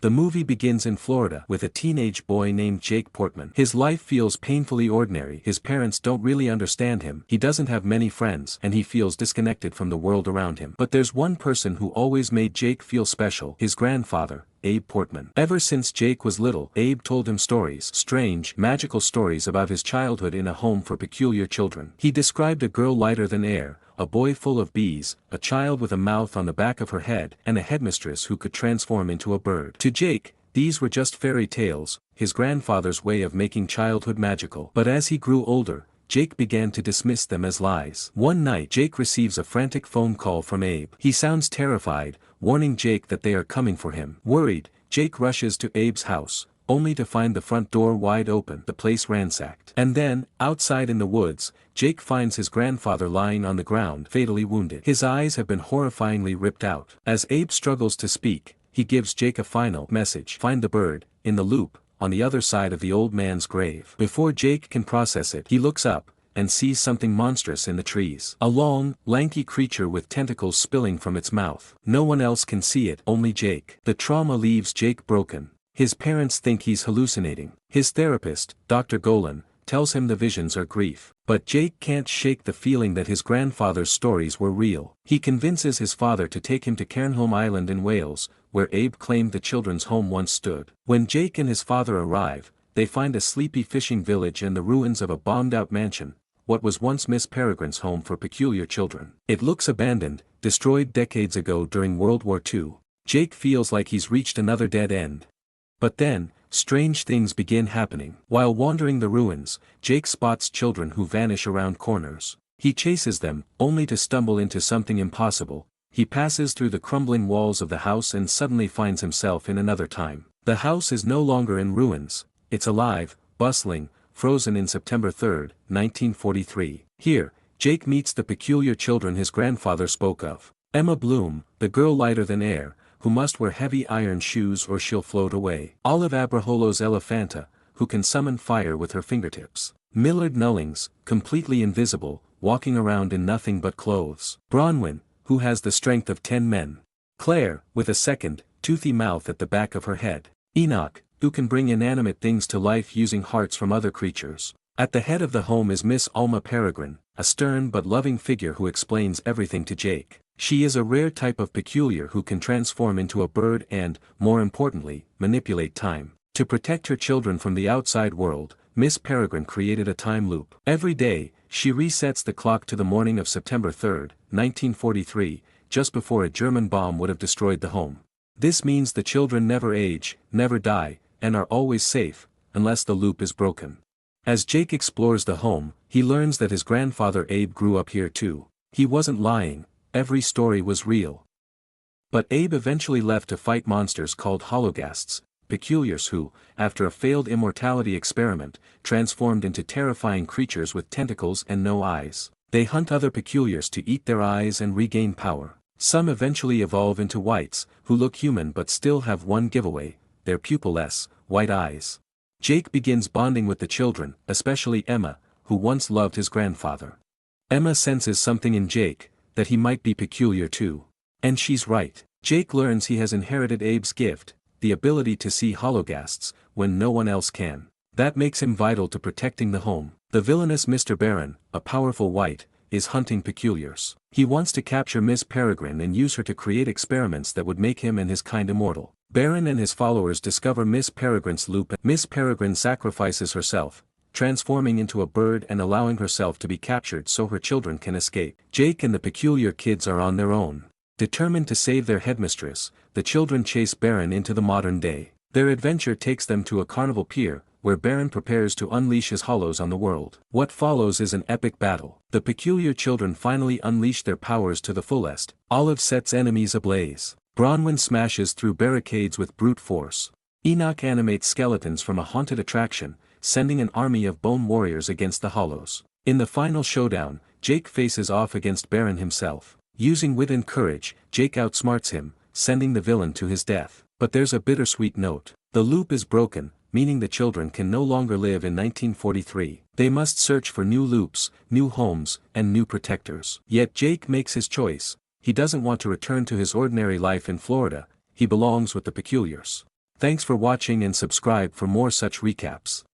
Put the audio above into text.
The movie begins in Florida with a teenage boy named Jake Portman. His life feels painfully ordinary. His parents don't really understand him, he doesn't have many friends, and he feels disconnected from the world around him. But there's one person who always made Jake feel special: his grandfather, Abe Portman. Ever since Jake was little, Abe told him stories, strange, magical stories about his childhood in a home for peculiar children. He described a girl lighter than air, a boy full of bees, a child with a mouth on the back of her head, and a headmistress who could transform into a bird. To Jake, these were just fairy tales, his grandfather's way of making childhood magical. But as he grew older, Jake began to dismiss them as lies. One night Jake receives a frantic phone call from Abe. He sounds terrified, warning Jake that they are coming for him. Worried, Jake rushes to Abe's house, only to find the front door wide open, the place ransacked. And then, outside in the woods, Jake finds his grandfather lying on the ground, fatally wounded. His eyes have been horrifyingly ripped out. As Abe struggles to speak, he gives Jake a final message: find the bird, in the loop, on the other side of the old man's grave. Before Jake can process it, he looks up, and sees something monstrous in the trees. A long, lanky creature with tentacles spilling from its mouth. No one else can see it, only Jake. The trauma leaves Jake broken. His parents think he's hallucinating. His therapist, Dr. Golan, tells him the visions are grief. But Jake can't shake the feeling that his grandfather's stories were real. He convinces his father to take him to Cairnholm Island in Wales, where Abe claimed the children's home once stood. When Jake and his father arrive, they find a sleepy fishing village and the ruins of a bombed-out mansion, what was once Miss Peregrine's home for peculiar children. It looks abandoned, destroyed decades ago during World War II. Jake feels like he's reached another dead end. But then, strange things begin happening. While wandering the ruins, Jake spots children who vanish around corners. He chases them, only to stumble into something impossible. He passes through the crumbling walls of the house and suddenly finds himself in another time. The house is no longer in ruins, it's alive, bustling, frozen in September 3, 1943. Here, Jake meets the peculiar children his grandfather spoke of. Emma Bloom, the girl lighter than air, who must wear heavy iron shoes or she'll float away. Olive Abraholo's Elephanta, who can summon fire with her fingertips. Millard Nullings, completely invisible, walking around in nothing but clothes. Bronwyn, who has the strength of 10 men. Claire, with a second, toothy mouth at the back of her head. Enoch, who can bring inanimate things to life using hearts from other creatures. At the head of the home is Miss Alma Peregrine, a stern but loving figure who explains everything to Jake. She is a rare type of peculiar who can transform into a bird and, more importantly, manipulate time. To protect her children from the outside world, Miss Peregrine created a time loop. Every day, she resets the clock to the morning of September 3, 1943, just before a German bomb would have destroyed the home. This means the children never age, never die, and are always safe, unless the loop is broken. As Jake explores the home, he learns that his grandfather Abe grew up here too. He wasn't lying, every story was real. But Abe eventually left to fight monsters called hologhasts, peculiars who, after a failed immortality experiment, transformed into terrifying creatures with tentacles and no eyes. They hunt other peculiars to eat their eyes and regain power. Some eventually evolve into whites, who look human but still have one giveaway: their pupilless, white eyes. Jake begins bonding with the children, especially Emma, who once loved his grandfather. Emma senses something in Jake, that he might be peculiar too. And she's right. Jake learns he has inherited Abe's gift, the ability to see hologhasts, when no one else can. That makes him vital to protecting the home. The villainous Mr. Barron, a powerful white, is hunting peculiars. He wants to capture Miss Peregrine and use her to create experiments that would make him and his kind immortal. Barron and his followers discover Miss Peregrine's loop. Miss Peregrine sacrifices herself, transforming into a bird and allowing herself to be captured so her children can escape. Jake and the peculiar kids are on their own. Determined to save their headmistress, the children chase Barron into the modern day. Their adventure takes them to a carnival pier, where Barron prepares to unleash his hollows on the world. What follows is an epic battle. The peculiar children finally unleash their powers to the fullest. Olive sets enemies ablaze. Bronwyn smashes through barricades with brute force. Enoch animates skeletons from a haunted attraction, sending an army of bone warriors against the hollows. In the final showdown, Jake faces off against Barron himself. Using wit and courage, Jake outsmarts him, sending the villain to his death. But there's a bittersweet note. The loop is broken, meaning the children can no longer live in 1943. They must search for new loops, new homes, and new protectors. Yet Jake makes his choice. He doesn't want to return to his ordinary life in Florida, he belongs with the peculiars. Thanks for watching and subscribe for more such recaps.